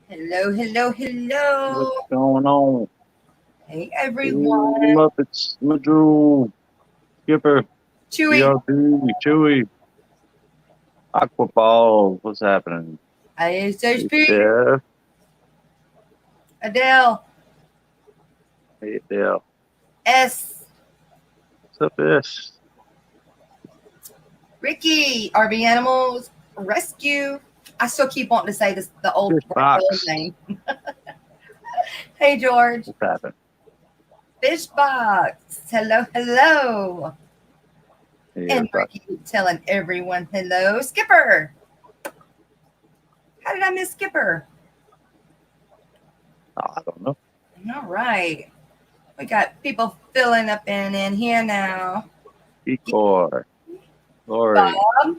Hello, hello, hello. What's going on? Hey, Hey, everyone. Muppets, Madru, Skipper, Chewy. BRB, Chewy, Aquaball. What's happening? Hey, ISHP. Jeff. Adele. Hey, Dale. S. What's up, Ish? Ricky. RB Animals Rescue. I still keep wanting to say this, the old Fish Box. name. Hey, George. What's happening? Fishbox. Hello, hello. Hey, And everybody. Ricky telling everyone hello. Skipper. How did I miss Skipper? Oh, I don't know. All right. We got people filling up in here now. Ecor, Lori. Bob.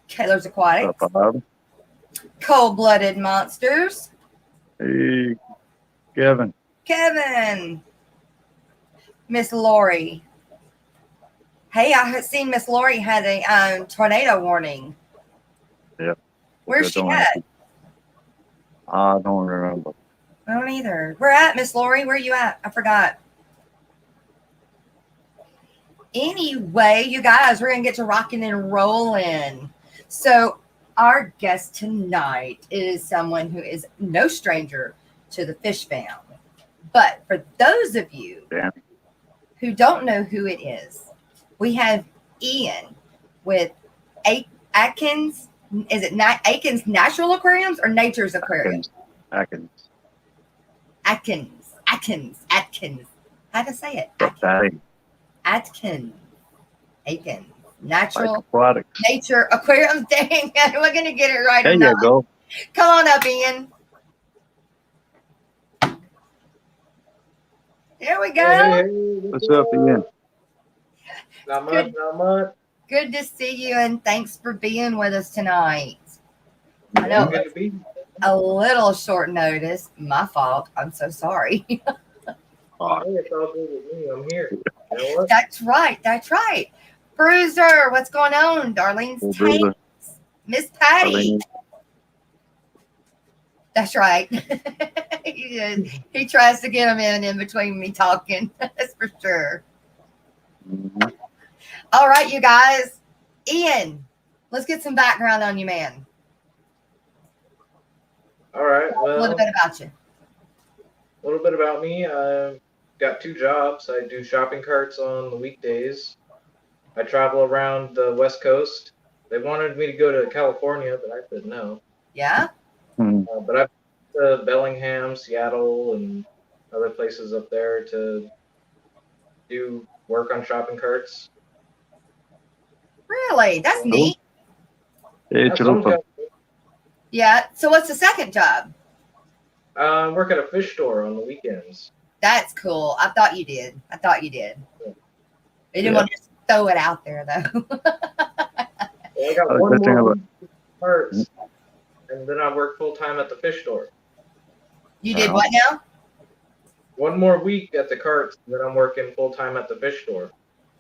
Keller's What's Aquatics. up, Bob? Cold-blooded monsters. Hey, Kevin. Kevin. Miss Lori. Hey, I had seen Miss Lori had a tornado warning. Yep. Where's she at? I don't remember. I don't either. Where at, Miss Lori? Where you at? I forgot. Anyway, you guys, we're going to get to rocking and rolling. So, our guest tonight is someone who is no stranger to the fish fam. But for those of you Damn. who don't know who it is, we have Ian with Atkins. Is it Atkins Natural Aquariums or Nature's Aquariums? Atkins. Atkins. How to say it? What's that? Atkins. Like Natural aquatics. Nature Aquariums. Dang, we're gonna get it right There or you not. go. Come on up, Ian. There we go. Hey, What's up, Ian? Not much, Good. not much. Good to see you, and thanks for being with us tonight. I know Good to be. a little short notice. My fault. I'm so sorry. Oh, Hey, it's all good with me. I'm here. You know what? That's right. That's right. Bruiser, what's going on? Darlene's cool, tank. brother. Miss Patty. Darlene. That's right. he tries to get them in between me talking. That's for sure. Mhm. All right, you guys. Ian, let's get some background on you, man. All right. A little Well, bit about you. a little bit about me. I've got two jobs. I do shopping carts on the weekdays. I travel around the West Coast. They wanted me to go to California, but I said no. Yeah? Mhm. But I've been to Bellingham, Seattle, and other places up there to do work on shopping carts. Really? That's So, Cool. neat. Hey, someone's Chalupa. got. Yeah. So what's the second job? I work at a fish store on the weekends. That's cool. I thought you did. You didn't Yeah. want to just throw it out there, though. Well, I got The one good thing more about week of carts, and then I work full time at the fish store. You did uh, what now? One more week at the carts, and then I'm working full time at the fish store.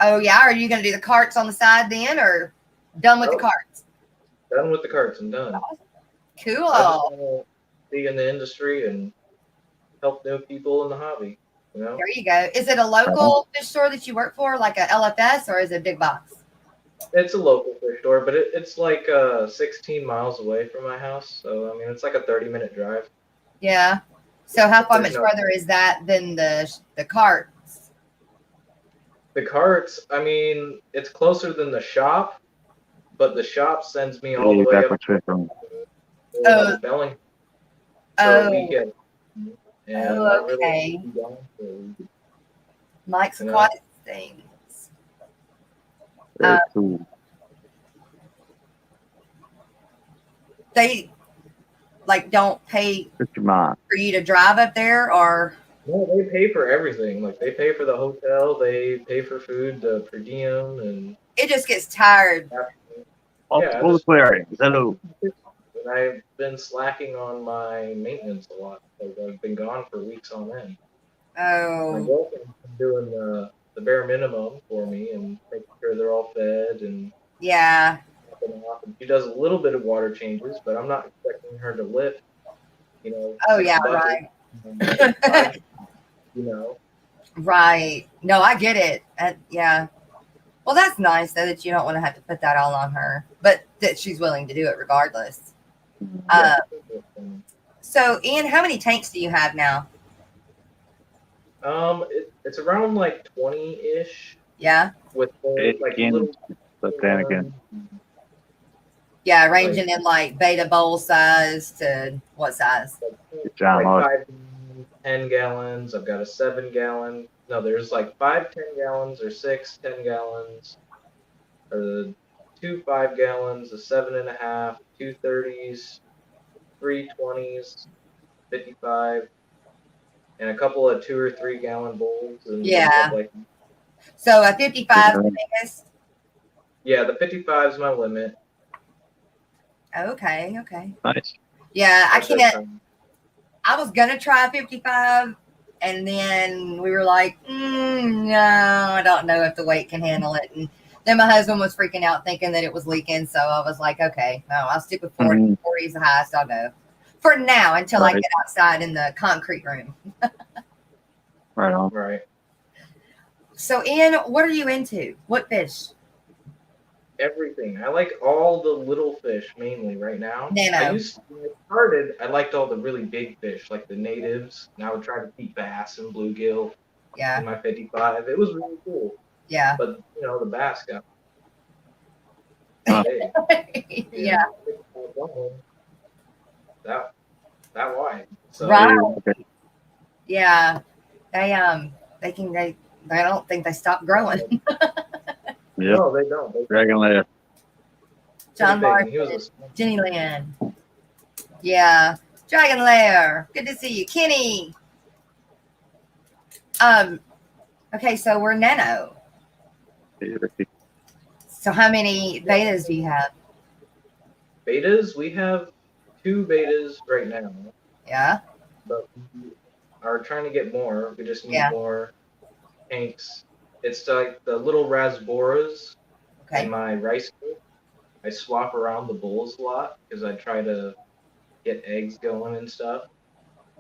Oh, yeah. Are you going to do the carts on the side then or done with the Oh, carts? done with the carts. I'm done. Cool. I just want to be in the industry and help new people in the hobby. You know, There you go. Is it a uh, local fish store that you work for, like a LFS, or is it a big box? it's a local fish store, but it's like 16 miles away from my house. So I mean, it's like a 30-minute drive. Yeah. So how far There's much no further is that than the carts? the carts. I mean, it's closer than the shop, but the shop sends me all the hey, way back up with Twitter. Oh, to Bellingham for a oh, weekend, and I oh, really want okay. to be gone for a week, Mike's you know. Aquatic things. Very cool. They like don't pay Get your mind. for you to drive up there, or No, they pay for everything. Like they pay for the hotel, they pay for food, the per diem, and it just gets tired. yeah, I Multiple just aquariums. Hello. and I've been slacking on my maintenance a lot because I've been gone for weeks on end. My Oh, girlfriend's been doing the bare minimum for me and making sure they're all fed and yeah. popping off. And she does a little bit of water changes, but I'm not expecting her to lift. You know, Oh, 6 yeah, buckets, right. and 5, you know. Right. No, I get it. Yeah. Well, that's nice, though, that you don't want to have to put that all on her, but that she's willing to do it regardless. Yeah. So, Ian, how many tanks do you have now? It's around like 20-ish Yeah. with like Atkins, little but then again, Yeah, like ranging in like beta bowl size to what size? John like Hart. 5, 10 gallons. I've got a 7-gallon. No, there's like 5 10 gallons, or 6 10 gallons, or 2 5 gallons, a 7.5, 2 30s, 3 20s, 55, and a couple of 2 or 3 gallon bowls and stuff Yeah. like. So a 55 is the biggest. Yeah, the 55 is my limit. Okay. Okay. Nice. Yeah, I At this can't. time. I was gonna try 55, and then we were like, no, I don't know if the weight can handle it. And then my husband was freaking out, thinking that it was leaking. So I was like, okay, no, I'll stick with 40. Mhm. 40 is the highest I'll go for now until I Right. get outside in the concrete room. Right on. Right. So, Ian, what are you into? What fish? Everything. I like all the little fish mainly right now. When I started, I liked all the really big fish, like the natives, and I would try to keep bass and bluegill Yeah. in my 55. It was really cool. Yeah. But, the bass got Huh. big. Yeah. That, that wide. So, Right. Okay. Yeah. They I don't think they stop growing. Yep. No, they don't. They Dragon Lair. John pretty big, and Martin, he was Jenny Lynn. Yeah. Dragon Lair. Good to see you. Kenny. Okay, so we're nano. So how many betas do you have? betas. We have 2 betas right now, Yeah. but we are trying to get more. We just need Yeah. more tanks. It's like the little rasboras in Okay. my rice bowl. I swap around the bowls a lot because I try to get eggs going and stuff.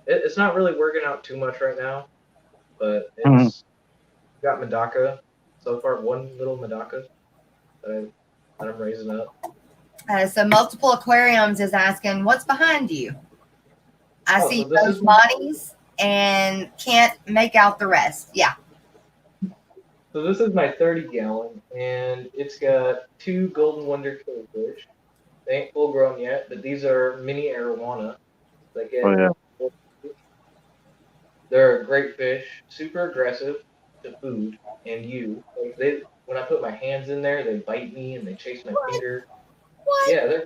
It's not really working out too much right now, but it's got Medaka so far. One little Medaka that I'm raising up. So multiple aquariums is asking, what's behind you? I see So this both is Monties and can't make out the rest. Yeah. So this is my 30-gallon, and it's got 2 Golden Wonder Killfish. They ain't full grown yet, but these are mini arowana. They get. Oh yeah. They're a great fish, super aggressive to food and you. Like when I put my hands in there, they bite me and they chase my finger. What? Yeah,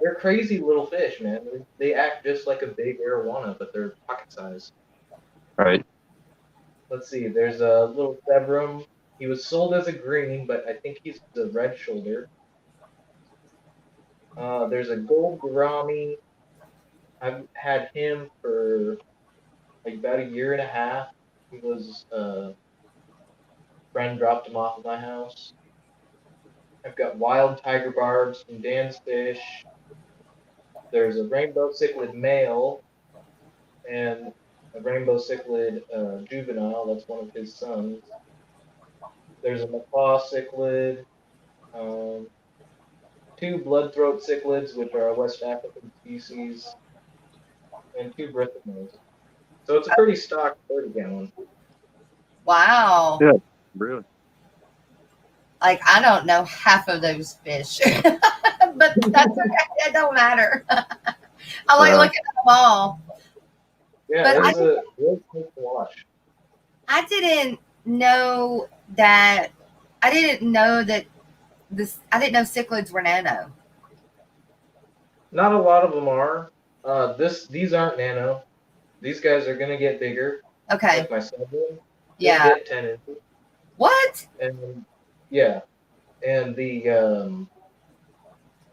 they're crazy little fish, man. They act just like a big arowana, but they're pocket size. Right. Let's see. There's a little Sebrum. He was sold as a green, but I think he's a red shoulder. There's a gold gourami. I've had him for like about a year and a half. He was friend dropped him off at my house. I've got wild tiger barbs from Dan's Fish. There's a rainbow cichlid male and a rainbow cichlid juvenile. That's one of his sons. There's a macaw cichlid. 2 bloodthroat cichlids, which are a West African species, and 2 Brithomos. So it's a pretty stock 30-gallon. Wow. Yeah. Really. Like, I don't know half of those fish, but that's okay. It don't matter. I like looking at them all. Yeah, But it's a real cool to watch. I didn't know that. I didn't know that I didn't know cichlids were nano. Not a lot of them are. These aren't nano. These guys are gonna get bigger. Okay. Like my son will. Yeah. He'll get 10 inches. What? And yeah, and the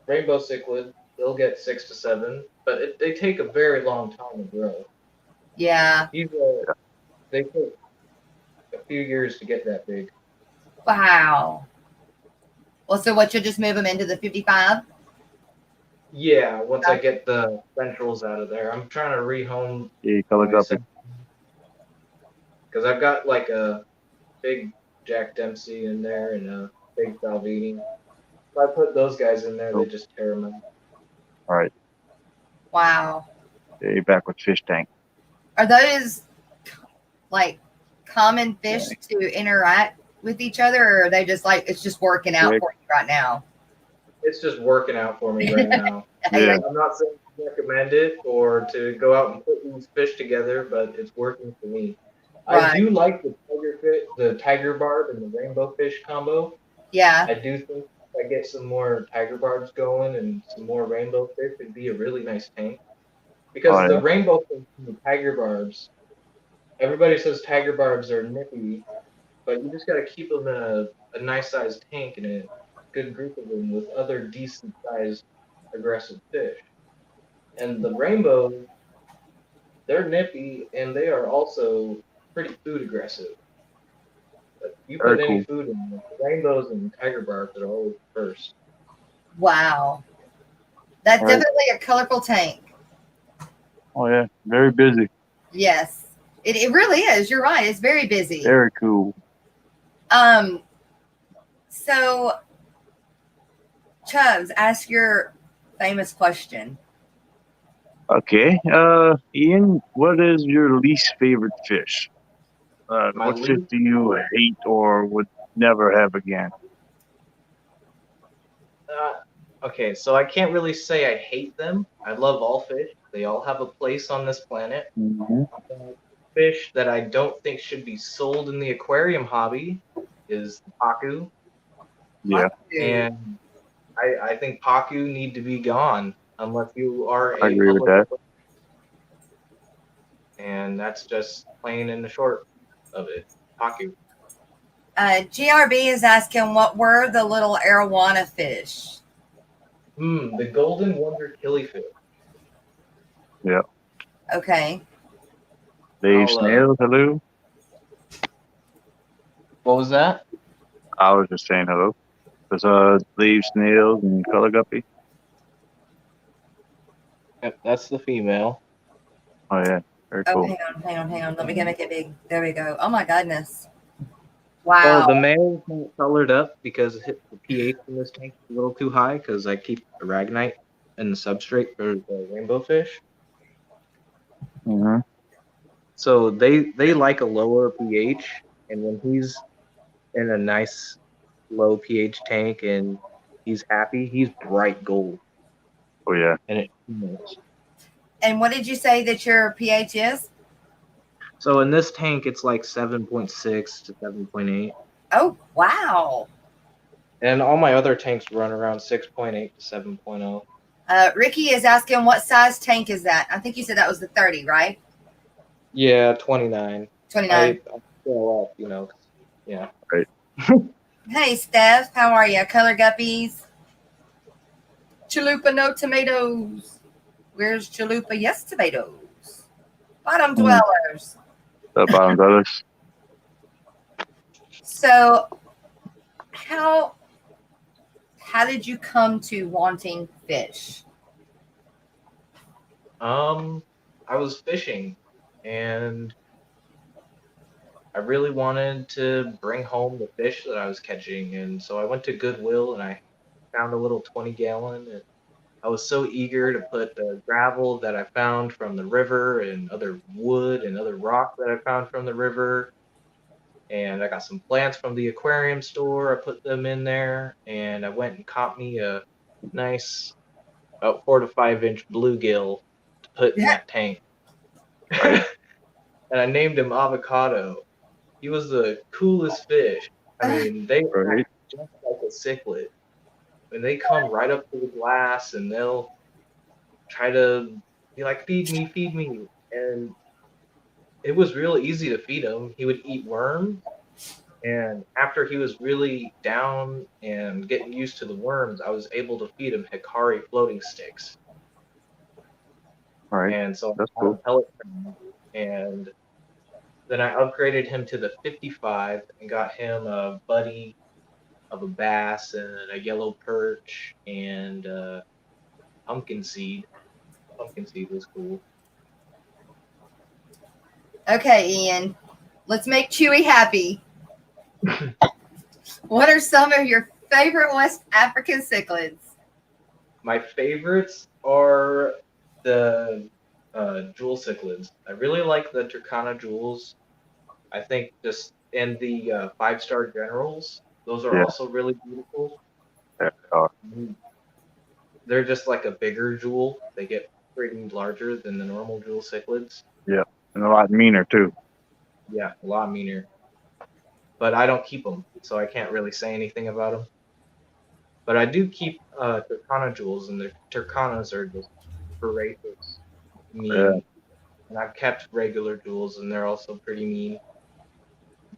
rainbow cichlid, they'll get 6 to 7, but they take a very long time to grow. Yeah. They take a few years to get that big. Wow. Well, so what? You'll just move them into the 55? Yeah, once I get the centrals out of there, I'm trying to rehome Yeah, color my guppy. because I've got like a big Jack Dempsey in there and a big Salvini. If I put those guys in there, they Nope. just tear them out. All right. Wow. Yeah, you're back with fish tank. Are those like common fish Yeah. to interact with each other, or are they just like it's just working out Rick. for you right now? It's just working out for me right now. Yeah. I'm not saying to recommend it or to go out and put these fish together, but it's working for me. I Right. do like the tiger barb and the rainbow fish combo. Yeah. I do think if I get some more tiger barbs going and some more rainbow fish, it'd be a really nice tank. Oh Because yeah. the rainbow fish and the tiger barbs, everybody says tiger barbs are nippy, but you just got to keep them in a nice sized tank and a good group of them with other decent sized aggressive fish. And the rainbows, they're nippy and they are also pretty food aggressive. But you Very put any cool. food in them, the rainbows and tiger barbs are always first. Wow. That's All right. definitely a colorful tank. Oh yeah. Very busy. Yes. It really is. You're right. It's very busy. Very cool. So Chubz, ask your famous question. Okay. Ian, what is your least favorite fish? My What fish least, do you hate or would never have again? okay, so I can't really say I hate them. I love all fish. They all have a place on this planet. Mm-hmm. Fish that I don't think should be sold in the aquarium hobby is the pacu, Yeah, and I think pacu need to be gone unless you are I a agree with public, that. and that's just plain and the short of it. Pacu. GRB is asking what were the little arowana fish? The golden wonder killifish. Yeah. Okay. Dave I'll Snail, hello. What was that? I was just saying hello. There's Dave Snails and Color Guppy. Yep, that's the female. Oh yeah, very Oh, cool. hang on. Let me make it big. There we go. Oh my goodness. Well, Wow. the male's not colored up because the pH in this tank is a little too high because I keep aragonite in the substrate for the rainbow fish. Mm-hmm. So they like a lower pH, and when he's in a nice low pH tank and he's happy, he's bright gold, Oh yeah. and it shines. And what did you say that your pH is? So in this tank, it's like 7.6 to 7.8, Oh, wow. and all my other tanks run around 6.8 to 7.0. Ricky is asking what size tank is that? I think you said that was the 30, right? Yeah, 29. 29. I scale up, yeah. Right. Hey, Steph. How are you? Color Guppies. Chalupa, no tomatoes. Where's Chalupa? Yes, tomatoes. Bottom dwellers. The bottom brothers. So, how did you come to wanting fish? I was fishing, and I really wanted to bring home the fish that I was catching, and so I went to Goodwill and I found a little 20-gallon, and I was so eager to put the gravel that I found from the river and other wood and other rock that I found from the river, and I got some plants from the aquarium store. I put them in there, and I went and caught me a nice about 4 to 5 inch bluegill to put in Yeah. that tank. Right. And I named him Avocado. He was the coolest fish. I mean, they Right. act just like a cichlid. And they come right up to the glass and they'll try to be like, feed me. And it was real easy to feed him. He would eat worms. And after he was really down and getting used to the worms, I was able to feed him Hikari floating sticks. All right. And so That's I had a cool. pellet from him. And then I upgraded him to the 55 and got him a buddy of a bass and a yellow perch and pumpkin seed. Pumpkin seed was cool. Okay, Ian, let's make Chewy happy. What are some of your favorite West African cichlids? My favorites are the jewel cichlids. I really like the Turkana jewels. I think just and the 5-star generals. Those are Yeah. also really beautiful. Yeah. They're just like a bigger jewel. They get pretty larger than the normal jewel cichlids. Yeah. And a lot meaner too. Yeah, a lot meaner. But I don't keep them, so I can't really say anything about them. But I do keep Turkana jewels, and the Turkanas are just voracious, mean. Yeah. And I've kept regular jewels, and they're also pretty mean.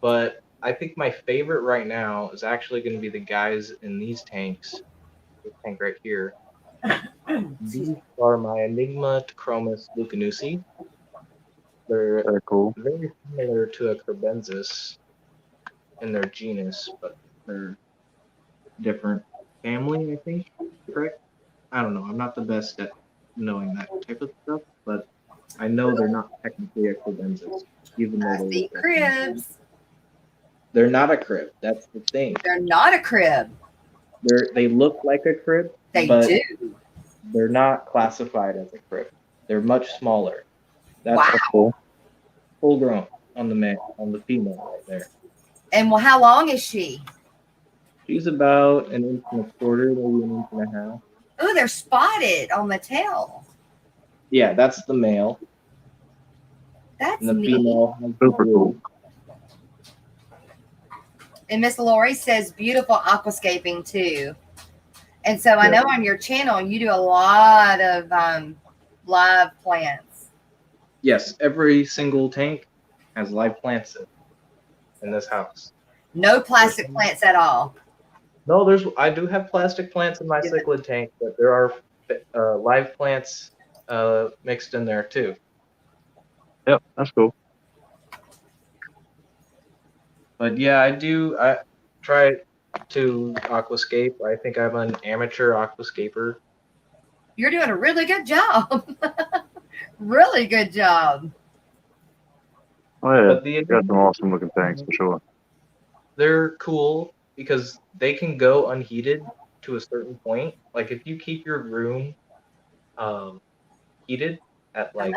But I think my favorite right now is actually going to be the guys in these tanks. This tank right here. These are my Enigma Chromis Lucanusi. They're Very cool. very similar to a Crebensis in their genus, but they're different family, I think. Correct? I don't know. I'm not the best at knowing that type of stuff, but I know they're not technically a Crebensis, even though I they see look like them. cribs. They're not a crib. That's the thing. They're not a crib. They look like a crib, They but do. they're not classified as a crib. They're much smaller. That's Wow. Cool. full grown on the female right there. And well, how long is she? She's about 1.25 inches, maybe 1.5 inches. Oh, they're spotted on the tail. Yeah, that's the male. That's And the neat. female has Super cool. And Miss Lori says beautiful aquascaping too. And so I Yeah. know on your channel you do a lot of live plants. Yes, every single tank has live plants in this house. No plastic plants at all. No, I do have plastic plants in my Yeah. cichlid tank, but there are live plants mixed in there too. Yep, that's cool. But yeah, I try to aquascape. I think I'm an amateur aquascaper. You're doing a really good job. Really good job. Oh yeah, But you got some awesome looking tanks for sure. they're cool because they can go unheated to a certain point. Like if you keep your room heated at like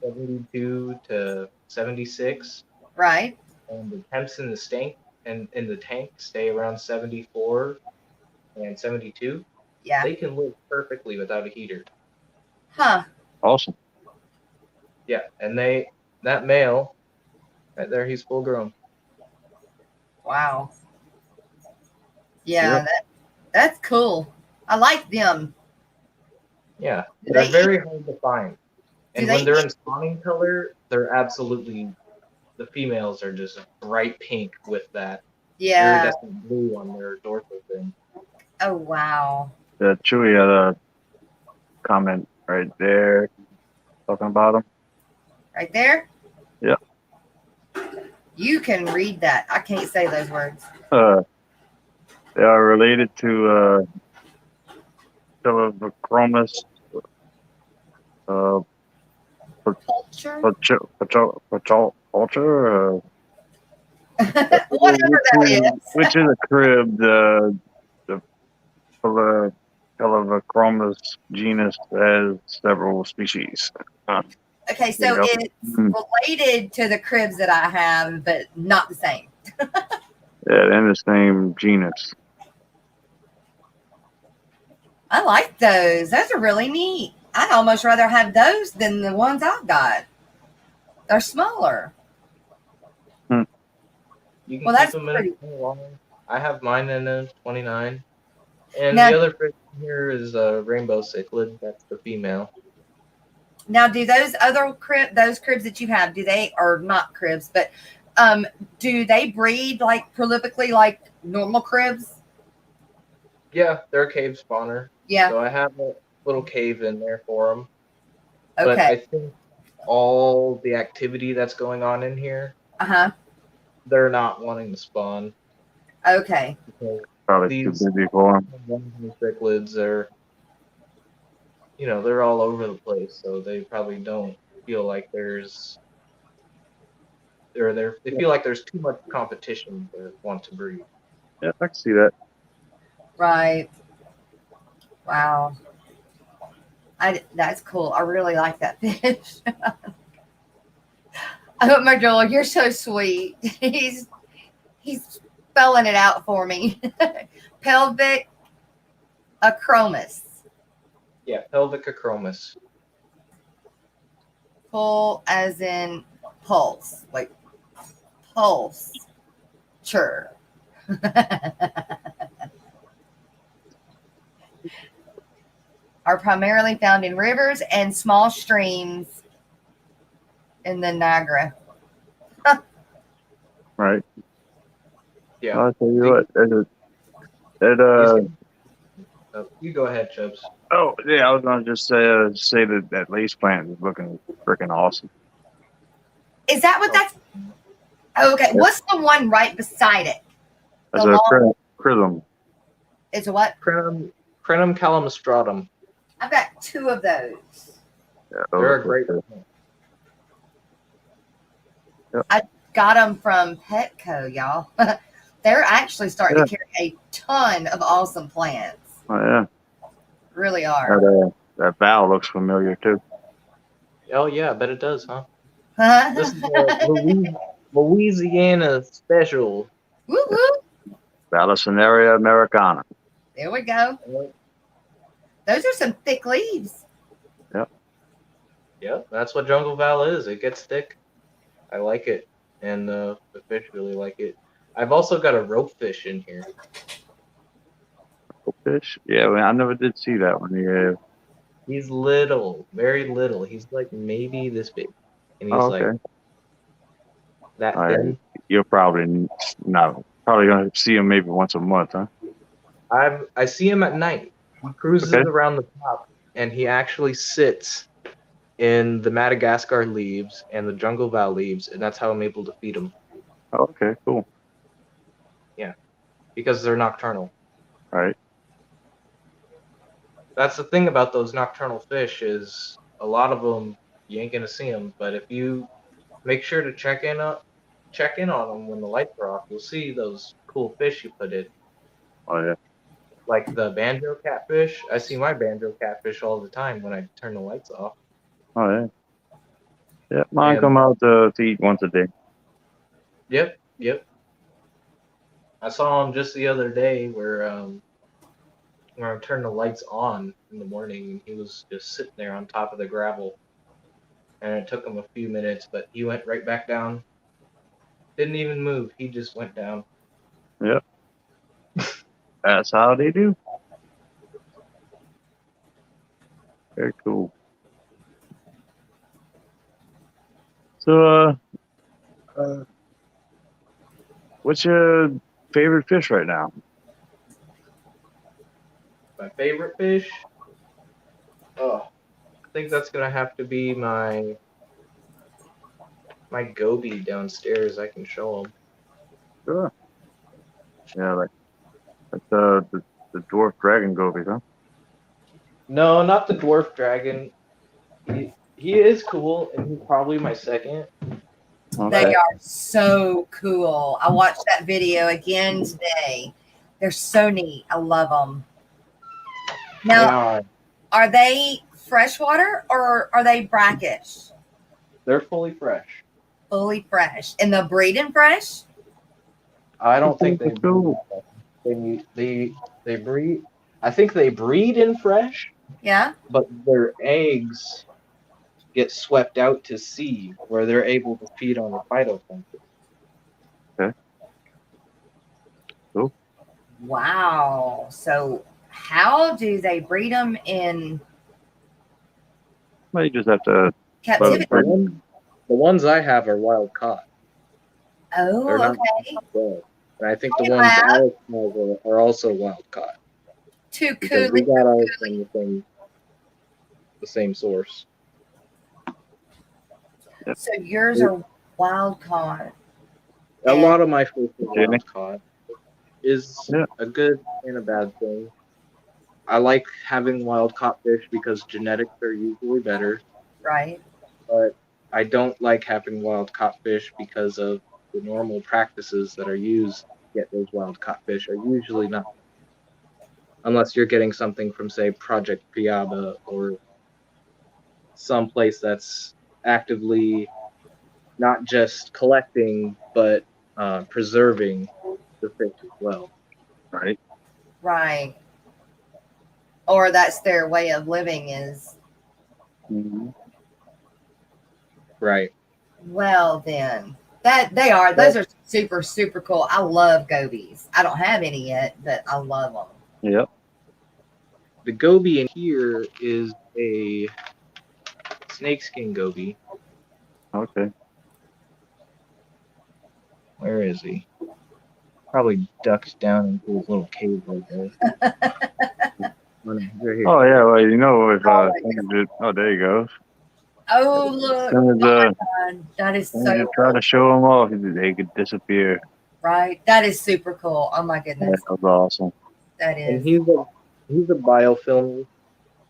72 to 76, Right. and the temps in the tank stay around 74 and 72, Yeah. they can live perfectly without a heater. Huh. Awesome. Yeah, and that male right there, he's full grown. Wow. Yeah, that's cool. I like them. Yeah, Do they're they very hard to find. And Do when they they're eat- in spawning color, the females are just bright pink with that Yeah. iridescent blue on their dorsal fin. Oh, wow. The Chewy had a comment right there talking about them. Right there? Yeah. You can read that. I can't say those words. They are related to Chilivachromis culture, Whatever that is. which is a crib. The Chilivachromis genus has several species. Okay, so Yep. it's related to the cribs that I have, but not the same. Yeah, in the same genus. I like those. Those are really neat. I'd almost rather have those than the ones I've got. They're smaller. You can Well, keep that's them pretty. in a long. I have mine in a 29. And Now- the other fish here is a rainbow cichlid. That's the female. Now, do those cribs that you have, do they, or not cribs, but do they breed like prolifically like normal cribs? Yeah, they're a cave spawner. Yeah. So I have a little cave in there for them. But Okay. I think all the activity that's going on in here, Uh-huh. they're not wanting to spawn. Okay. Because Probably too these busy for them. cichlids are they're all over the place, so they probably don't feel like they feel like there's too much competition to want to breed. Yeah, I can see that. Right. Wow. That's cool. I really like that fish. Oh my God, you're so sweet. He's spelling it out for me. Pelvic acromis. Yeah, pelvic acromis. Pull as in pulse. Like pulse. Sure. Are primarily found in rivers and small streams in the Niagara. Right. Yeah. I'll tell you what. You go ahead, Chubs. Oh yeah, I was gonna just say that lace plant is looking freaking awesome. Is that what that's? Okay. What's the one right beside it? That's The a long. prism. It's a what? Crenum calamostratum. I've got two of those. Yeah, They're a great. Yep. I got them from Petco, y'all. They're actually starting to carry a ton of awesome plants. Oh yeah. Really are. That bow looks familiar too. Oh yeah, I bet it does, huh? This is a Louisiana special. Woo woo. Vallisneria americana. There we go. Those are some thick leaves. Yep, that's what jungle val is. It gets thick. I like it, and the fish really like it. I've also got a rope fish in here. Fish? Yeah, I never did see that one. Yeah. He's little, very little. He's like maybe this big, and he's okay. like that All thin. right. You're probably gonna see him maybe once a month, huh? I see him at night. He cruises around the top, and he actually sits in the Madagascar leaves and the jungle val leaves, and that's how I'm able to feed him. Okay, cool. Yeah, because they're nocturnal. All right. That's the thing about those nocturnal fish is a lot of them you ain't gonna see them, but if you make sure to check in on them when the lights are off, you'll see those cool fish you put in. Oh yeah. Like the banjo catfish. I see my banjo catfish all the time when I turn the lights off. Oh yeah. Yeah, mine come out to eat once a day. Yep. I saw him just the other day where I turned the lights on in the morning, and he was just sitting there on top of the gravel. And it took him a few minutes, but he went right back down. Didn't even move. He just went down. Yep. That's how they do. Very cool. So, what's your favorite fish right now? My favorite fish? Oh, I think that's gonna have to be my goby downstairs. I can show him. Sure. Yeah, like the dwarf dragon gobies, huh? No, not the dwarf dragon. He is cool, and he's probably my second. Okay. They are so cool. I watched that video again today. They're so neat. I love them. Now, are they freshwater or are they brackish? They're fully fresh. Fully fresh. And the breeding fresh? I don't think they breed. They breed. I think they breed in fresh. Yeah. But their eggs get swept out to sea where they're able to feed on the phytoplankton. Okay. Cool. Wow. So how do they breed them in? Well, you just have to captivity. The ones I have are wild caught. Oh, okay. And I think the ones Alex has are also wild caught. Too cool. We got ours from the same source. So yours are wild caught. A lot of my fish are wild caught. Is a good and a bad thing. I like having wild caught fish because genetics are usually better, Right. but I don't like having wild caught fish because of the normal practices that are used to get those wild caught fish are usually not, unless you're getting something from, say, Project Piaba or someplace that's actively not just collecting but preserving the fish as well. Right. Right. Or that's their way of living is. Mm-hmm. Right. Well, then those are super, super cool. I love gobies. I don't have any yet, but I love them. Yep. The goby in here is a snakeskin goby. Okay. Where is he? Probably ducked down into his little cave right there. Right here. Oh yeah. Well, you know, if Oh, there you go. oh look. As soon Oh as my God. That is soon as you so try cool. to show them off, they could disappear. Right. That is super cool. Oh my Yeah, goodness. that was awesome. That And is. he's a biofilm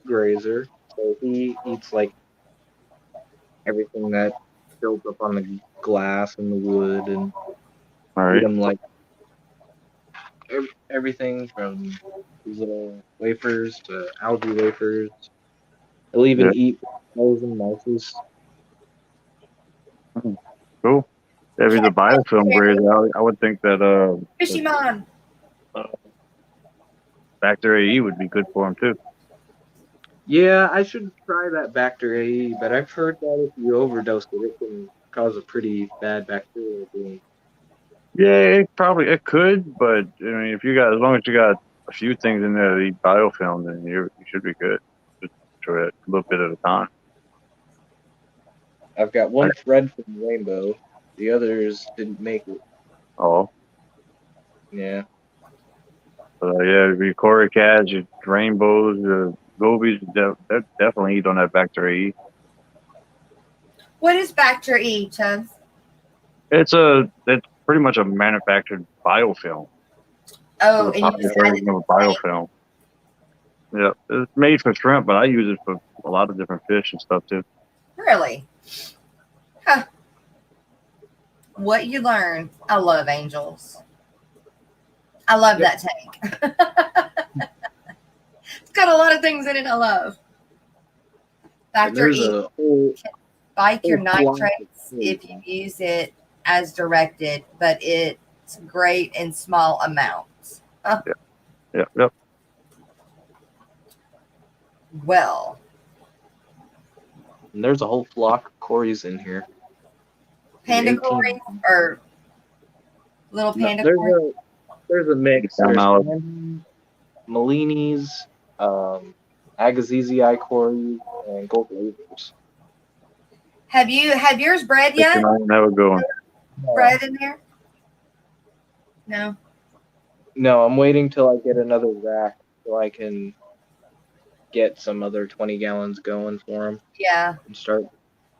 grazer, so he eats like everything that builds up on the glass and the wood, and All eat right. them like everything from these little wafers to algae wafers. He'll even Yeah. eat frozen mouses. Mhm. Cool. If he's a biofilm grader, I would think that Fishy man. uh, Factor AE would be good for him too. Yeah, I should try that Bacter AE, but I've heard that if you overdose it can cause a pretty bad bacterial bloom. Yeah, it could, but I mean, if you got as long as you got a few things in there that eat biofilm, then you should be good. Just try it a little bit at a time. I've got one Right. thread from Rainbow. The others didn't make it. Oh, Yeah. yeah, your Cory cats, your rainbows, your gobies, they definitely eat on that Factor AE. What is Bacter E, Chubz? It's pretty much a manufactured biofilm. Oh, It's a and you popular just add it version to of a the tank. biofilm. Yeah, it's made for shrimp, but I use it for a lot of different fish and stuff too. Really? Huh. What you learn. I love angels. I love that tank. It's got a lot of things in it I love. And Factor there's E a whole, can spike your block of nitrates food. if you use it as directed, but it's great in small amounts. Yep. Well, And there's a whole flock of Corys in here. panda 18. cories or little No, panda cories? there's a mix. Down There's out. Mallinis, Agassizi Corys, and gold lasers. Have yours bred But yet? you know, never going. Bred in there? No. No, I'm waiting till I get another rack so I can get some other 20 gallons going for them Yeah. and start.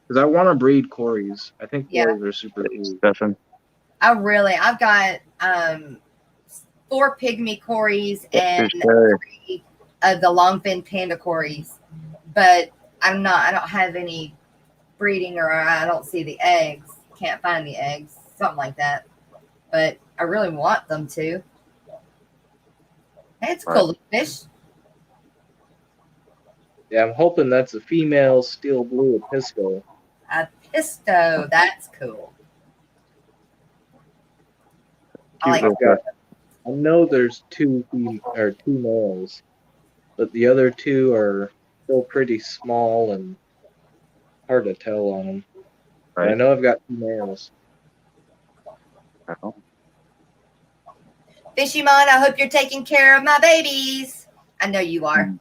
Because I want to breed Corys. I think Yeah. Corys are super cool. Stefan. I've got 4 pygmy cories and Fish carry. 3 of the longfin panda cories, but I don't have any breeding, or I don't see the eggs. Can't find the eggs, something like that. But I really want them to. Hey, it's a cool little fish. Yeah, I'm hoping that's a female steel blue episco. A pisto, that's cool. I like Cute I know there's two males, but the other 2 are still pretty small and hard to tell on them. But I know I've got 2 males. Fishy Mon, I hope you're taking care of my babies. I know you are.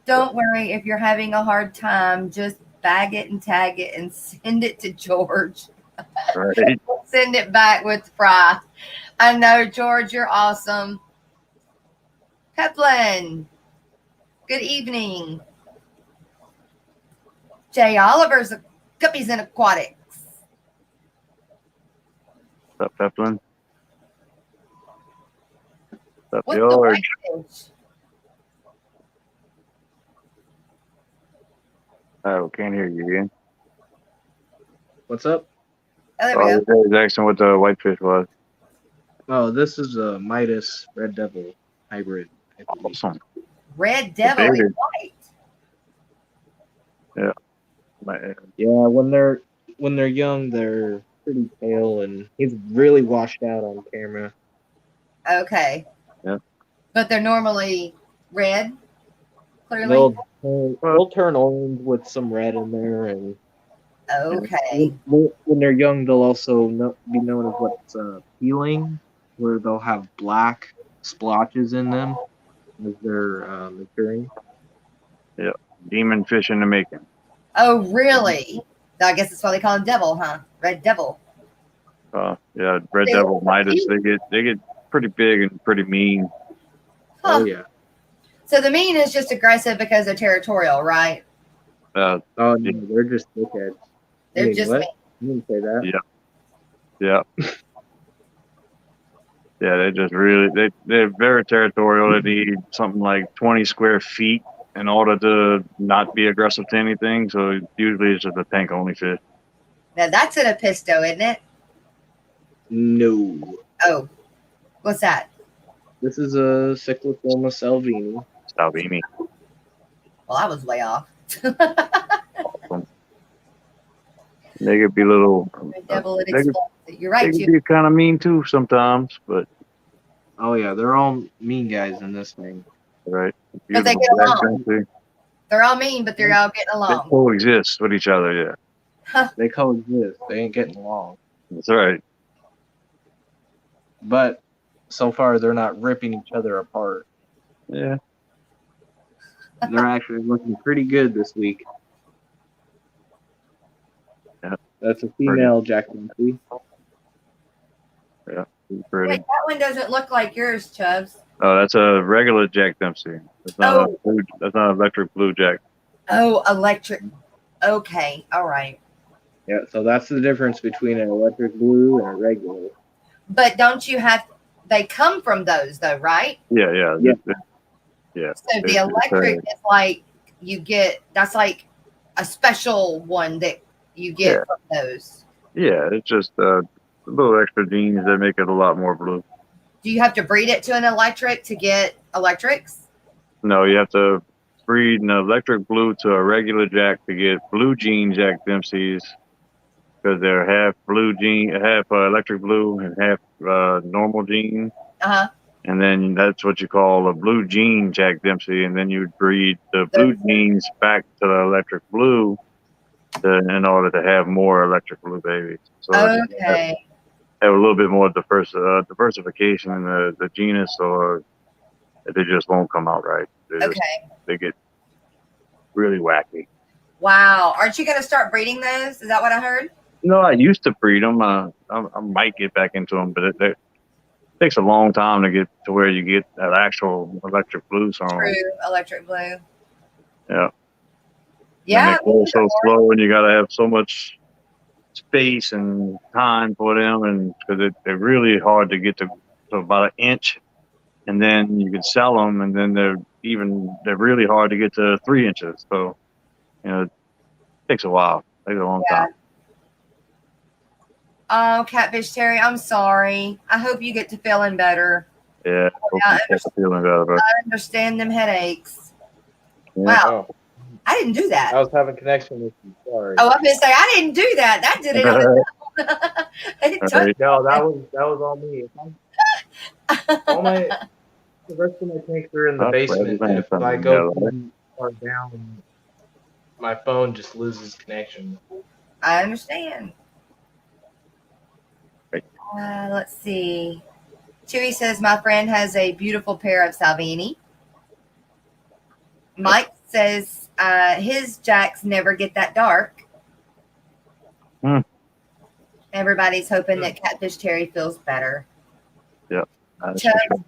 Don't worry if you're having a hard time. Just bag it and tag it and send it to George. Right. Send it back with fry. I know, George, you're awesome. Peplin, good evening. Jay Oliver's a Guppies and Aquatics. What's up, Peplin? Up What's the George. whitefish? Oh, can't hear you again. What's up? Oh, there we Oh, go. I was asking what the whitefish was. Oh, this is a Midas Red Devil hybrid. I believe. Awesome. Red devil baby. is white. Yeah, when they're young, they're pretty pale, and he's really washed out on camera. Okay. Yeah. But they're normally red, clearly. They'll turn orange with some red in there, and Okay. when they're young, they'll also be known as what's peeling, where they'll have black splotches in them as they're maturing. Yeah. Demon fish in the making. Oh, really? I guess that's why they call him devil, huh? Red devil. Yeah, red They devil look Midas. cute. They get pretty big and pretty mean. Huh. Oh yeah. So the mean is just aggressive because they're territorial, right? Oh no, they're just dickheads. They're just what? mean. You didn't say that. Yeah. Yeah, they just really they're very territorial. They need something like 20 square feet in order to not be aggressive to anything. So usually it's just a tank only fish. Now that's an apisto, isn't it? No. Oh, what's that? This is a Cycloforma salvini. Salvini. Well, I was way off. They could be little. Red devil, it They could, explodes. You're right, they could too. be kind of mean too sometimes, but Oh yeah, they're all mean guys in this thing. right. But they Beautiful get black along. country. They're all mean, but they're all getting They along. coexist with each other. Yeah, They coexist. They ain't getting along. that's right. But so far, they're not ripping each other apart. Yeah. They're actually looking pretty good this week. Yeah. That's a female Jack Dempsey. Yeah. He's pretty. Wait, that one doesn't look like yours, Chubz. Oh, that's a regular Jack Dempsey. That's not that's not electric blue Jack. Oh, electric. Okay, all right. Yeah, so that's the difference between an electric blue and a regular. But don't you have? They come from those, though, right? Yeah. So the electric is like you get. That's like a special one that you get from those. Yeah, it's just little extra genes that make it a lot more blue. Do you have to breed it to an electric to get electrics? No, you have to breed an electric blue to a regular Jack to get blue gene Jack Dempseys because they're half electric blue and half normal gene. And then that's what you call a blue gene Jack Dempsey, and then you breed the blue genes back to the electric blue in order to have more electric blue babies. So Okay. have a little bit more diversification in the genus, or they just won't come out right. They get really wacky. Wow. Aren't you going to start breeding those? Is that what I heard? No, I used to breed them. I might get back into them, but it takes a long time to get to where you get that actual electric blue song. True, electric blue. Yeah. Yeah. And they grow so slow, and you got to have so much space and time for them, and because they're really hard to get to about an inch, and then you can sell them, and then they're really hard to get to 3 inches. So, it takes a while. It takes a long time. Oh, Catfish Terry, I'm sorry. I hope you get to feeling better. Yeah, I feeling better. I understand them headaches. Yeah. Wow. I didn't do that. I was having connection with you. Sorry. Oh, I'm going to say, I didn't do that. That did it on its own. No, that was all me. The rest of my tanks are in the basement, and if I go too far down, my phone just loses connection. I understand. Let's see. Chewy says, my friend has a beautiful pair of Salvini. Mike says his jacks never get that dark. Everybody's hoping that Catfish Terry feels better. Yeah. Chubz,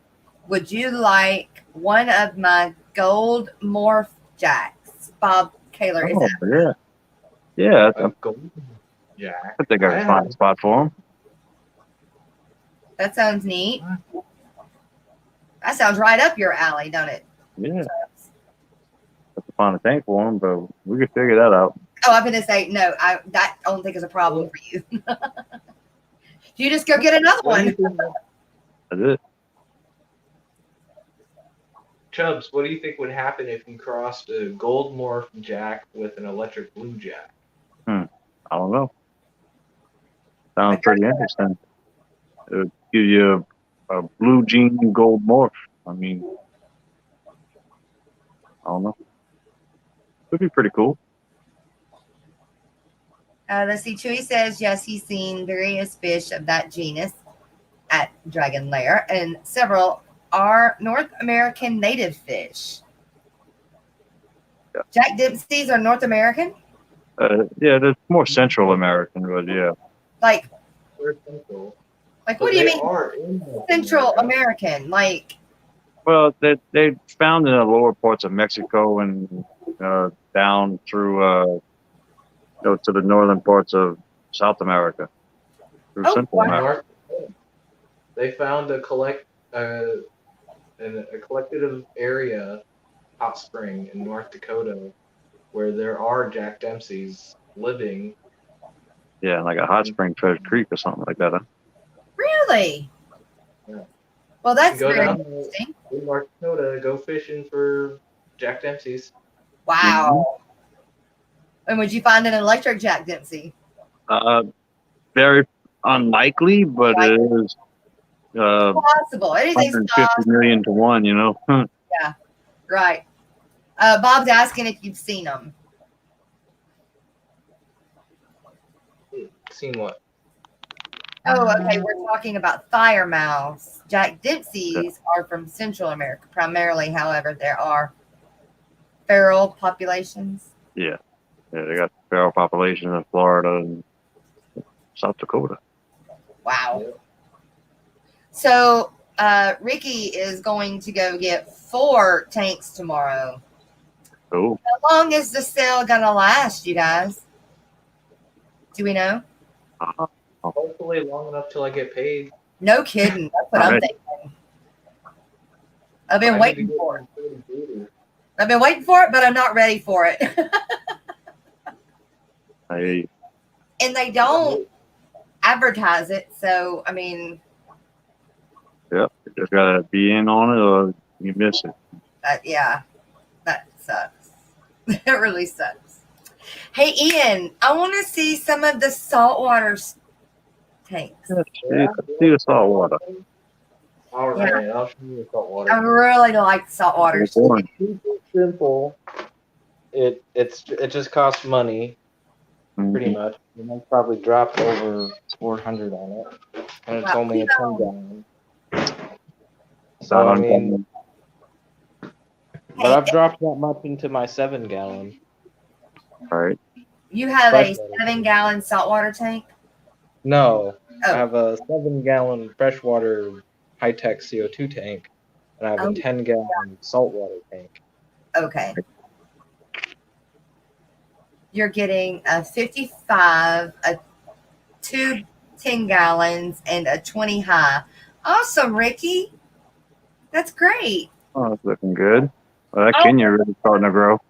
would you like one of my gold morph jacks? Bob Kaler is out. Yeah. A gold jack. I think I can find a spot for him. That sounds neat. That sounds right up your alley, don't it? Yeah. Have to find a tank for them, but we could figure that out. Oh, I'm gonna say no. That I don't think is a problem for you. You just go get another What do you one. think, That's it. Chubz, what do you think would happen if you crossed a gold morph jack with an electric blue jack? I don't know. Sounds pretty interesting. It would give you a blue gene gold morph. I mean, I don't know. Would be pretty cool. Let's see. Chewy says yes, he's seen various fish of that genus at Dragon Lair, and several are North American native fish. Yeah. Jack Dempsey's are North American? Yeah, there's more Central American, but yeah. Like, They're central. what But do you they mean are in North Central America. American? Like, Well, they found in the lower parts of Mexico and down through to the northern parts of South America, through Oh, Central wow. America. They found a collective area, hot spring in North Dakota, where there are Jack Dempseys living. Yeah, like a hot spring, Treasure Creek or something like that. Huh? really? Yeah. Well, that's Go very down interesting. in North Dakota, go fishing for Jack Dempseys. Wow. And would you find an electric Jack Dempsey? Very unlikely, but it is Possible. Anything's 150 possible. million to 1, you know. Yeah, right. Bob's asking if you've seen them. Seen what? Oh, okay. We're talking about fire mouths. Jack Dempsey's are from Central America primarily. However, there are feral populations. Yeah, they got feral populations in Florida and South Dakota. Wow. Yeah. So Ricky is going to go get 4 tanks tomorrow. Cool. How long is the sale gonna last, you guys? Do we know? Hopefully long enough till I get paid. No kidding. That's what I'm Right. thinking. I've been I need waiting to get for it. my food booted. I've been waiting for it, but I'm not ready for it. I And they don't advertise it, so I mean, you just gotta be in on it or you miss it. yeah, that sucks. It really sucks. Hey, Ian, I want to see some of the saltwater tanks. See the salt water. All right, I'll show you the salt water. I really like saltwater. It's boring. Super simple. It just costs money, pretty much. And I probably dropped over 400 on it, and it's Wow. only a 10 gallon. So Not I on mean, but I've dropped that much into my 7 gallon. All right. You have a Freshwater. 7-gallon saltwater tank? No, I Oh, have a 7 gallon freshwater high tech CO2 tank, and I have Oh. a 10 gallon saltwater tank. okay. You're getting a 55, a 2 10 gallons, and a 20 high. Awesome, Ricky. That's great. Oh, it's looking good. Well, that Kenya really starting to grow.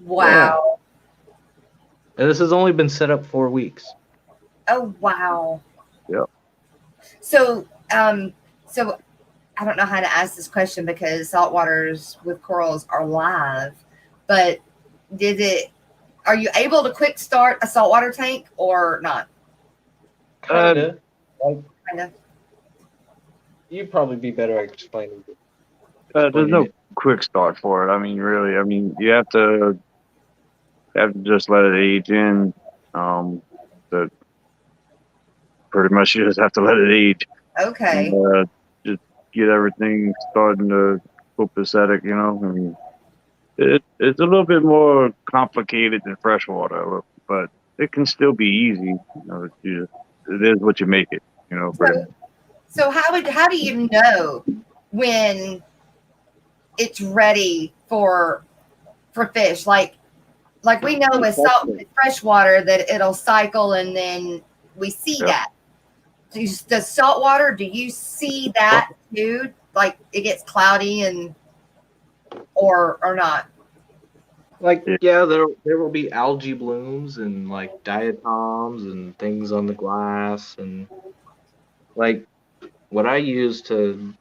Wow. And this has only been set up 4 weeks. Oh, wow. Yep. So I don't know how to ask this question because saltwaters with corals are live, but are you able to quick start a saltwater tank or not? Kinda. Kind of. You'd probably be better at explaining it. There's no quick start for it. I mean, really. I mean, you have to just let it age in. But pretty much you just have to let it age. Okay. And, just get everything starting to copacetic, you know. I mean, it's a little bit more complicated than freshwater, but it can still be easy. You know, it is what you make it, you know. Pretty much. So how do you know when it's ready for fish? Like we know with fresh water that it'll cycle and then we see that. Does saltwater, do you see that too? like it gets cloudy and or not? Like, Yeah. yeah, there will be algae blooms and like diatoms and things on the glass, and like what I use to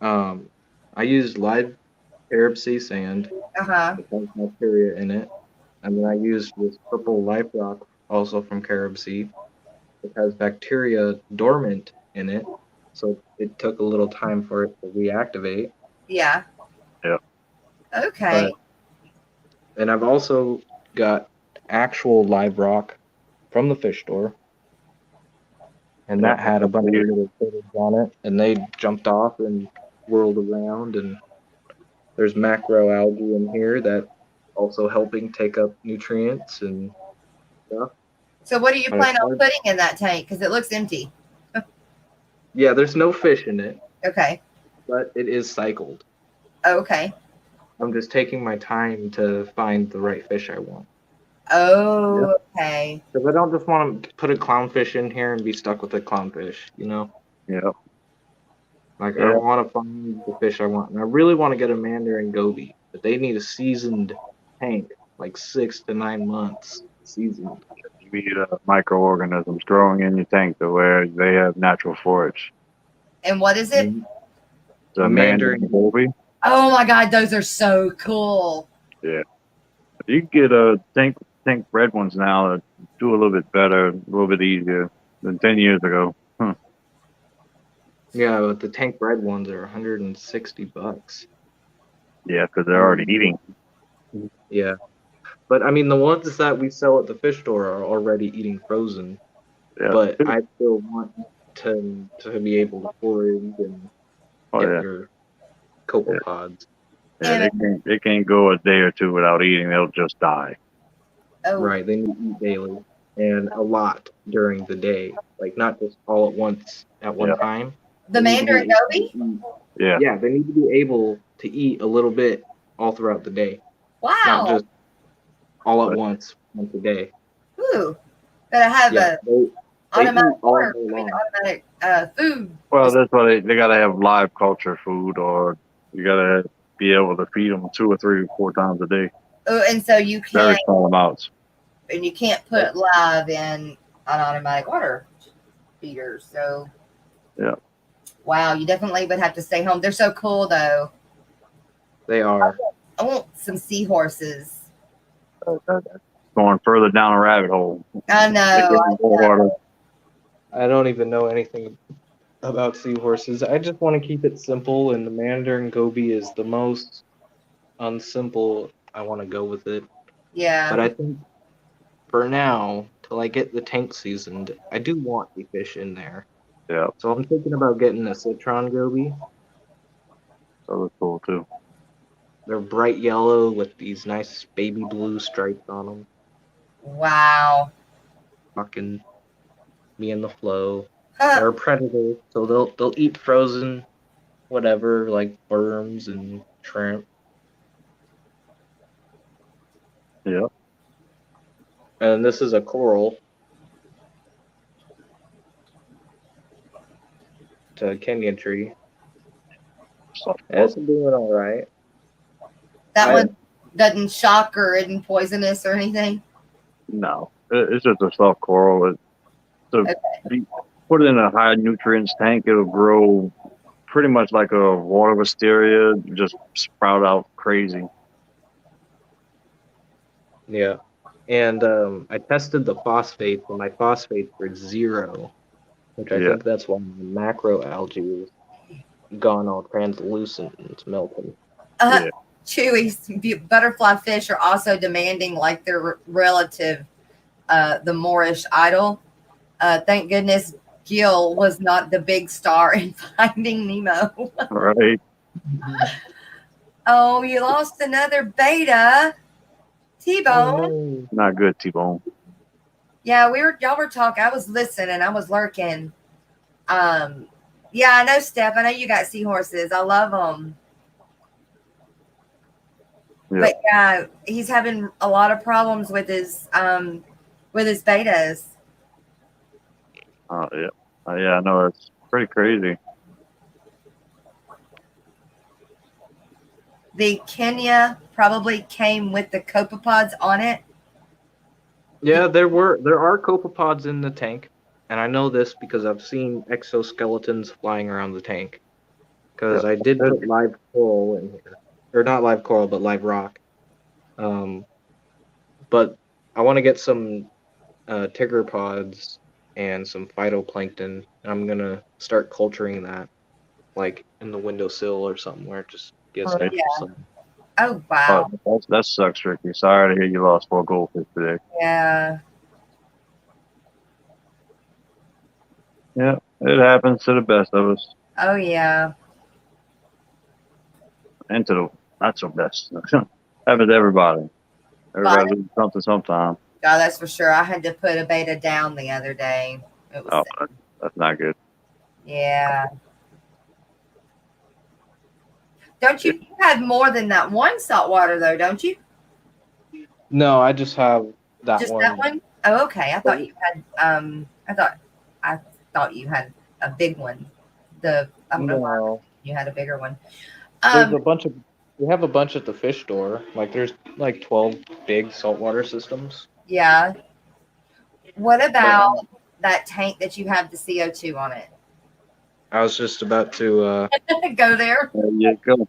I used live Arab sea sand, Uh-huh. which has bacteria in it, and then I used this purple life rock, also from Carib Sea, which has bacteria dormant in it, so it took a little time for it to reactivate. Yeah. Yeah. Okay. But and I've also got actual live rock from the fish store, and Yeah. that had a bunch of little critters on it, and they jumped off and whirled around. And there's macroalgae in here that also helping take up nutrients and stuff. So what do you But it's plan on hard. putting in that tank? Because it looks empty. Yeah, there's no fish in it, Okay. but it is cycled. Okay. I'm just taking my time to find the right fish I want. Oh, okay. Because I don't just want to put a clownfish in here and be stuck with a clownfish, you know? Yeah. Like, I Yeah. want to find the fish I want. And I really want to get a mandarin goby, but they need a seasoned tank, like 6 to 9 months seasoned. You need microorganisms growing in your tank to where they have natural forage. And what is it? The A Mandarin mandarin. goby. Oh my God, those are so cool. Yeah. You can get tank red ones now that do a little bit better, a little bit easier than 10 years ago. Yeah, but the tank bred ones are $160. Yeah, because they're already eating. Yeah. But I mean, the ones that we sell at the fish store are already eating frozen. Yeah. But I still want to be able to forage and Oh get yeah. your cocoa Yeah. pods. Yeah, they can't go a day or two without eating. They'll just die. Oh, Right, they need to eat daily and a lot during the day, like not just all at once at one Yeah. time. the They need to be Mandarin able to Goby? eat. Yeah. Yeah, they need to be able to eat a little bit all throughout the day, not Wow. just all at But once a day. Ooh. But I have Yeah, a they eat automatic all water. day I mean, long. automatic food. well, that's why they gotta have live culture food, or you gotta be able to feed them 2 or 3 or 4 times a day. Oh, and so you Very can't, small amounts. and you can't put live in an automatic water feeder. So, Yeah. wow, you definitely would have to stay home. They're so cool, though. They are. I want some seahorses. Going further down a rabbit hole. I They know. get more water. I don't even know anything about seahorses. I just want to keep it simple, and the Mandarin Goby is the most unsimple. I want to go with it. Yeah. But I think for now, till I get the tank seasoned, I do want the fish in there. Yeah, So I'm thinking about getting a citron goby. those are cool too. They're bright yellow with these nice baby blue stripes on them. Wow. Fucking me in the flow. Huh. They're a predator, so they'll eat frozen whatever, like worms and shrimp. Yeah. And this is a coral. It's a Kenyan tree. It's doing all right. That one doesn't shock or isn't poisonous or anything. No, it's just a soft coral. So you put it in a high nutrients tank, it'll grow pretty much like a water wisteria, just sprout out crazy. Yeah. And I tested the phosphates, and my phosphates were 0, which I think that's why my macroalgae is gone all translucent and it's melting. Yeah. Chewy butterfly fish are also demanding like their relative, the Moorish idol. Thank goodness Gil was not the big star in Finding Nemo. Right. Oh, you lost another beta. T-Bone. Oh, no. Not good, T-Bone. Yeah, y'all were talking. I was listening. I was lurking. Yeah, I know, Steph. I know you got seahorses. I love them. Yeah. But yeah, he's having a lot of problems with his betas. Oh yeah. Yeah, I know, it's pretty crazy. the Kenya probably came with the copepods on it. Yeah, there are copepods in the tank, and I know this because I've seen exoskeletons flying around the tank. Because I did put live coral in here, or not live coral, but live rock. But I want to get some tigger and some phytoplankton, and I'm gonna start culturing that, like in the windowsill or somewhere. Just get some Oh, extra yeah. sun. Oh, wow. That sucks, Ricky. Sorry to hear you lost 4 goldfish today. Yeah. Yeah, it happens to the best of us, Oh, yeah. and to the not so best. Happens to everybody. But, Everybody loses something sometime. oh, that's for sure. I had to put a beta down the other day. It was, Oh, that's not good. yeah. Don't you have more than that one saltwater, though, don't you? No, I just have that Just one. that one? Oh, okay. I thought you had, I thought you had a big one. I don't know why No, you had a bigger one. there's a bunch of. We have a bunch at the fish store. Like there's like 12 big saltwater systems. Yeah. What about that tank that you have the CO2 on it? I was just about to. Go there. There you go.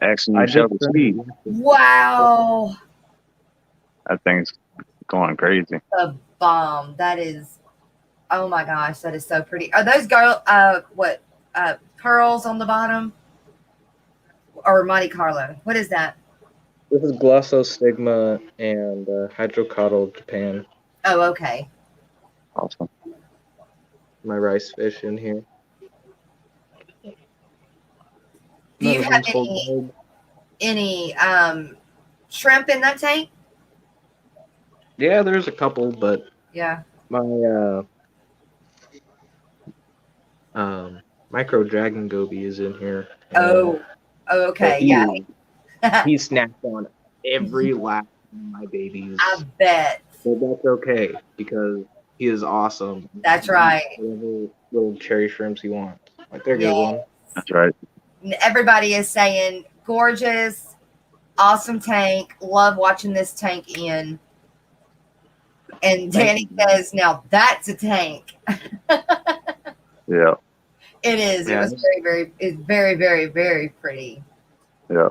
Action I you shall did receive. Wow. That thing's going crazy. The bomb. That is, oh my gosh, that is so pretty. Are those pearls on the bottom? Or Monte Carlo? What is that? This is Glossostigma and Hydrocotyle Japan. Oh, okay. Awesome. My rice fish in here. Do you have any shrimp in that tank? Yeah, there's a couple, but Yeah. my micro dragon goby is in here. Oh, okay. He, Yeah. he snapped on every last one of my babies. I bet. But that's okay because he is awesome. That's right. Whatever little cherry shrimps he wants. Like they're Yeah. good one. That's right. Everybody is saying gorgeous, awesome tank. Love watching this tank in. And Danny says, now that's a tank. Yeah. It is. Yeah. It was it's very, very, very pretty. Yeah.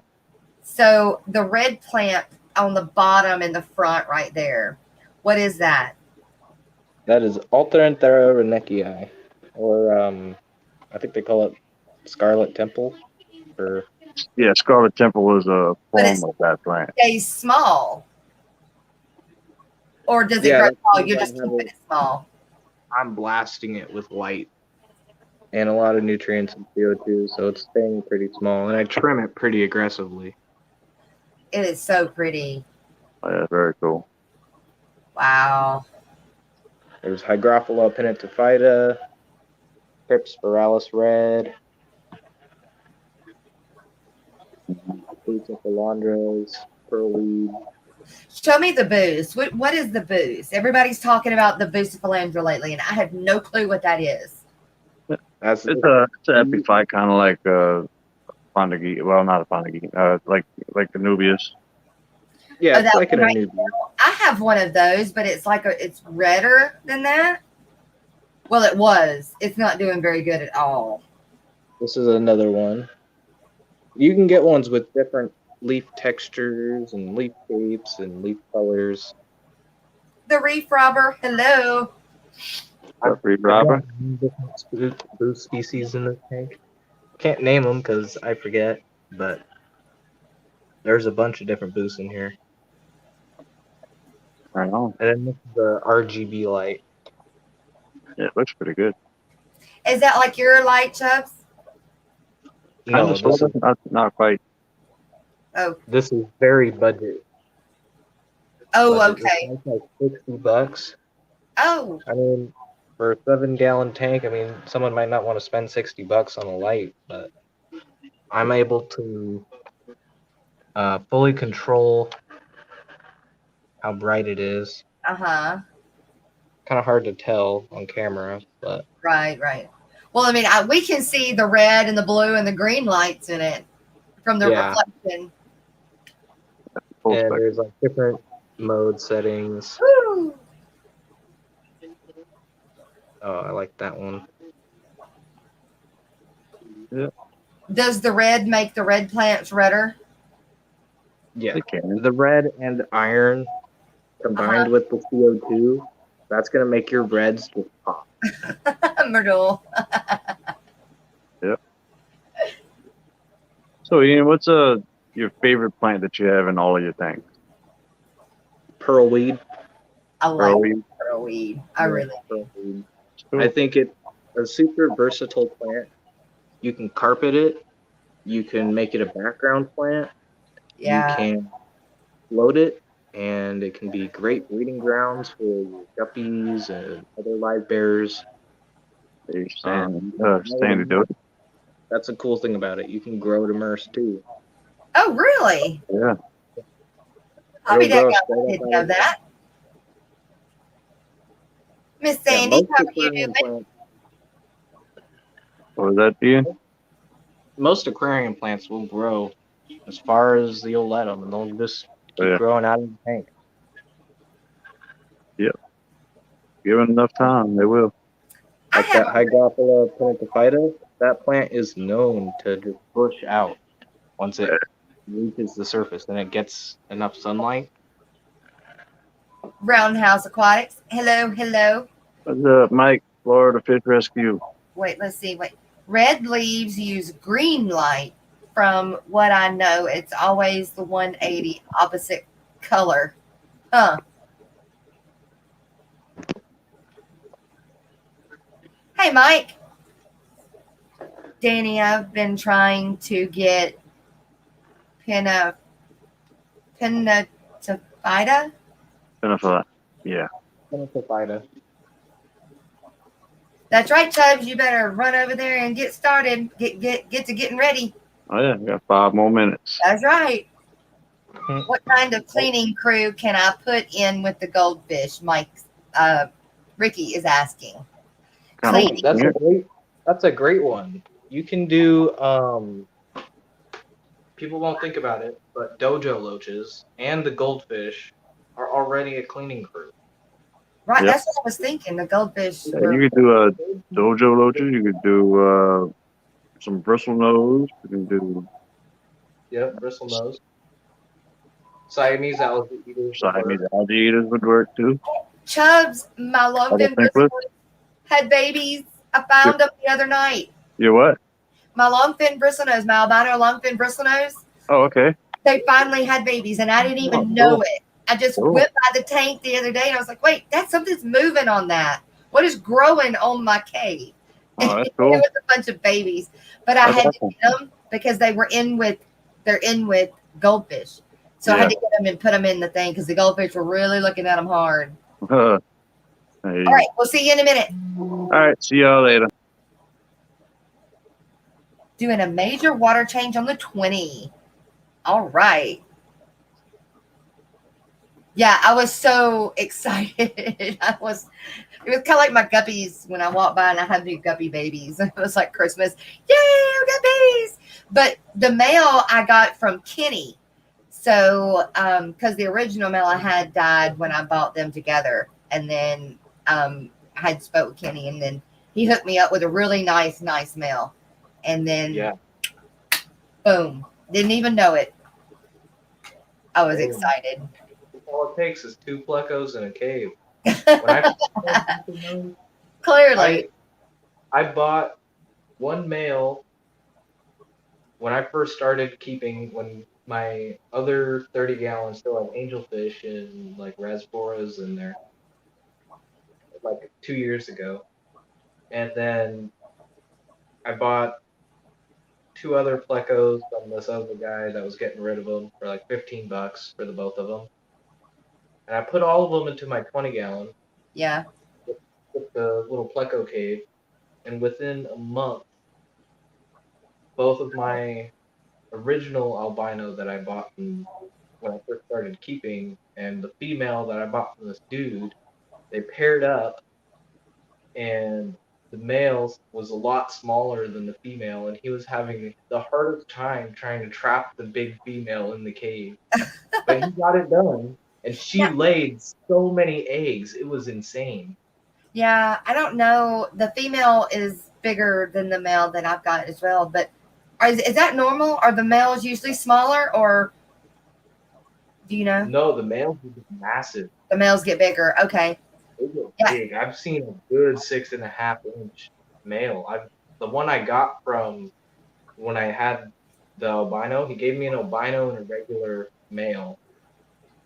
So the red plant on the bottom in the front right there, what is that? That is Alteranthera renekii, or I think they call it Scarlet Temple. Or Yeah, Scarlet Temple is a But form it's- of that plant. Stays small. Or does it Yeah, grow that's tall? what You're I just have keeping it. it small. I'm blasting it with light and a lot of nutrients and CO2, so it's staying pretty small. And I trim it pretty aggressively. It is so pretty. Oh, yeah, very cool. Wow. There's Hygrophila pinnatophyta, Crypspiralis red, Bucephalandras, pearlweed. Show me the boost. What is the boost? Everybody's talking about the Bucephalandra lately, and I have no clue what that is. That's It's an epiphyte, kind of like Fondagie. Well, not a Fondagie. Like the Nubius. yeah, Oh, it's that like an one right Anubias. I have one of those, but it's it's redder than that. Well, it was. It's not doing very good at all. This is another one. You can get ones with different leaf textures and leaf shapes and leaf colors. The reef robber. Hello. Reed Robber. Different boost species in this tank. Can't name them because I forget, but there's a bunch of different boosts in here. Right on. And then this is the RGB light. Yeah, it looks pretty good. Is that like your light, Chubz? No, Kind of, not quite. Oh. this is very budget. Oh, budget. okay. It's like $60. Oh, I mean, for a 7-gallon tank, I mean, someone might not want to spend $60 on a light, but I'm able to fully control how bright it is. uh-huh. Kind of hard to tell on camera, but Right. Well, I mean, we can see the red and the blue and the green lights in it from the Yeah. reflection. Full And spectrum. there's like different mode settings. Woo! Oh, I like that one. Yeah, Does the red make the red plants redder? Yeah. they can. The red and iron combined with the CO2, that's gonna make your reds just pop. Myrtle. Yep. So, Ian, what's your favorite plant that you have in all of your tanks? Pearlweed. I like Pearlweed? pearlweed. I really. Pearlweed. Cool. I think it's a super versatile plant. You can carpet it. You can make it a background plant. Yeah. You can float it, and it can be great breeding grounds for your guppies and other live bears. They're Um, to do it. That's a cool thing about it. You can grow it immersed too. Oh, really? Yeah. I'll be It'll grow that straight guy. I up didn't out know of the that. Miss Yeah, Sandy, how are you doing? What was that, Ian? most aquarium plants will grow as far as you'll let them, and they'll just keep Yeah. growing out of the tank. Given enough time, they will. I Like have that Hygrophila pinnatifida, that plant is known to just bush out once it reaches the surface and it gets enough sunlight. Roundhouse Aquatics. Hello, hello. What's up, Mike? Florida Fish Rescue. Wait, let's see. Wait. Red leaves use green light. From what I know, it's always the 180 opposite color. Huh. Hey, Mike. Danny, I've been trying to get pinnatifida. Enough of that. Yeah. Pinnatifida. That's right, Chubz. You better run over there and get started. Get to getting ready. Oh, yeah. We got 5 more minutes. That's right. What kind of cleaning crew can I put in with the goldfish? Ricky is asking. Kind of- That's a great one. You can do people won't think about it, but dojo loaches and the goldfish are already a cleaning crew. Right, Yep. that's what I was thinking. The goldfish. Yeah, you could do a dojo loaches. You could do some bristle nose. You can do Yep, bristle nose. Siamese algae eaters. Siamese algae eaters would work too. Chubs, my longfin think bristles had babies. I found them the other night. You what? My longfin bristlenose, my albino longfin bristlenose. Oh, okay. They finally had babies, and I didn't even know it. I just went by the tank the other day, and I was like, "Wait, something's moving on that. What is growing on my cave?" Oh, that's It cool. was a bunch of babies, but I That's had awesome. to get them because they're in with goldfish. So I had to get them and put them in the thing because the goldfish were really looking at them hard. All right, we'll see you in a minute. All right, see y'all later. Doing a major water change on the 20. All right. Yeah, I was so excited. It was kind of like my guppies when I walked by and I had new guppy babies. It was like Christmas. Yay, we got babies. But the male I got from Kenny. So, because the original male I had died when I bought them together. And then I had spoke with Kenny, and then he hooked me up with a really nice male. And then, boom, didn't even know it. I was excited. All it takes is 2 plecos in a cave. Clearly. I bought one male when I first started keeping, when my other 30 gallons still had angelfish and like rasboras in there, like 2 years ago. And then I bought 2 other plecos from this other guy that was getting rid of them for like $15 for the both of them. And I put all of them into my 20 gallon. Yeah. With the little pleco cave. And within a month, both of my original albino that I bought from when I first started keeping and the female that I bought from this dude, they paired up, and the male was a lot smaller than the female, and he was having the hardest time trying to trap the big female in the cave. But he got it done, and she Yeah. laid so many eggs. It was insane. Yeah, I don't know. The female is bigger than the male that I've got as well. But is that normal? Are the males usually smaller, or do you know? No, the males were just massive. The males get bigger. Okay. They were Yeah. big. I've seen a good 6.5 inch male. The one I got from when I had the albino, he gave me an albino and a regular male.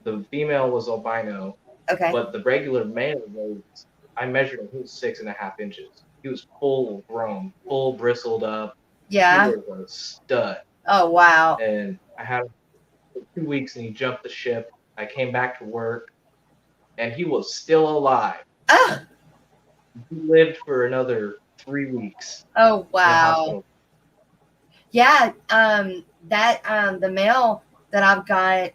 The female was albino, Okay. but the regular male was, I measured him, he was 6.5 inches. He was full grown, full bristled up. Yeah. He was a stud. Oh, wow. And I had him for 2 weeks and he jumped the ship. I came back to work and he was still alive. Oh, He lived for another 3 weeks. oh in the wow. hospital. Yeah. The male that I've got,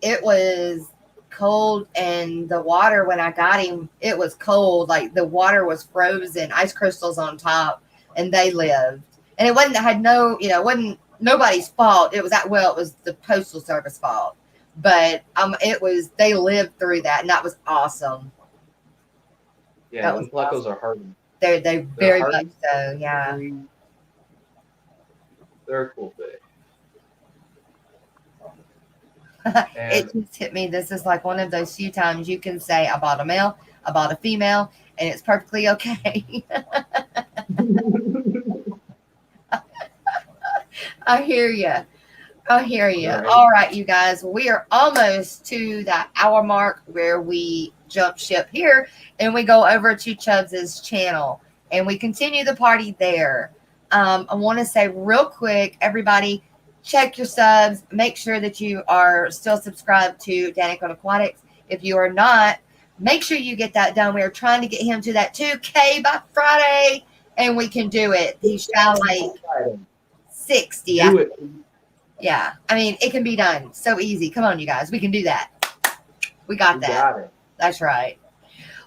it was cold, and the water when I got him, it was cold. Like the water was frozen, ice crystals on top, and they lived. And it wasn't nobody's fault. It was it was the Postal Service fault. But they lived through that, and that was awesome. Yeah, That and was plecos are hard. They very hard much so, yeah. They're a cool thing. It just hit me. This is like one of those few times you can say I bought a male, I bought a female, and it's perfectly okay. I hear you. I hear you. All right, you guys. We are almost to that hour mark where we jump ship here and we go over to Chubz's channel and we continue the party there. I want to say real quick, everybody, check your subs. Make sure that you are still subscribed to Zydeco Aquatics. If you are not, make sure you get that done. We are trying to get him to that 2K by Friday, and we can do it. He shall like 60. Do it. Yeah, I mean, it can be done so easy. Come on, you guys. We can do that. We got that. Got it. That's right.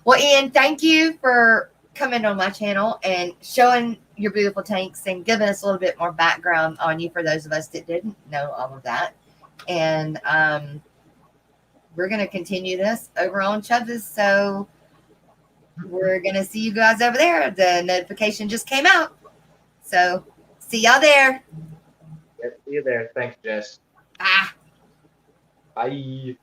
Well, Ian, thank you for coming on my channel and showing your beautiful tanks and giving us a little bit more background on you for those of us that didn't know all of that. And we're going to continue this over on Chubz. So we're going to see you guys over there. The notification just came out. So see y'all there. Yeah, see you there. Thanks, Jess. Ah. Bye.